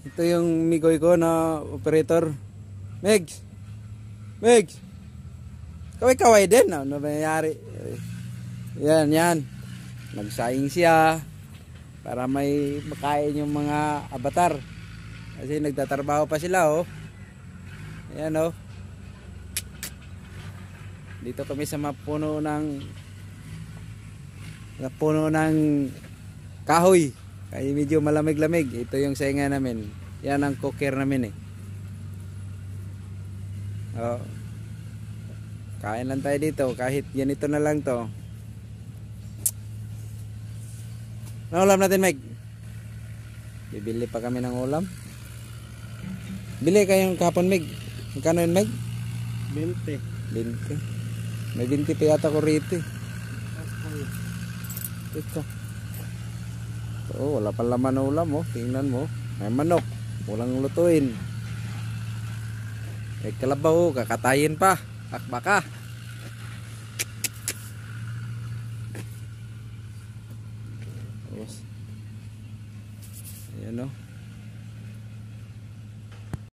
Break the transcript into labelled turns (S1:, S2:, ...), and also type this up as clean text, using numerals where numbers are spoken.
S1: Ito yung migoy ko na operator. Megs! Megs! Kaway-kaway din. Ano ba nangyari? Yan. Nagsaing siya para may makain yung mga avatar. Kasi nagtatrabaho pa sila, oh. Ayan, oh. Dito kami sa puno ng kahoy. Kaya medyo malamig-lamig. Ito yung sainga namin. Yan ang cooker namin, eh. Oh. Kain lang tayo dito. Kahit ganito na lang to. Ano ulam natin, Meg? Bibili pa kami ng ulam. Bili kayong kapon, Meg. Magkano yun, Meg?
S2: 20.
S1: 20. May 20 pa yata ko rito, eh. Ito. Oh, wala pang laman ng ulam, oh. Tingnan mo. May manok. Walang lutuin. May kalabaw, kakatayin pa. Akbaka. Ayan, oh.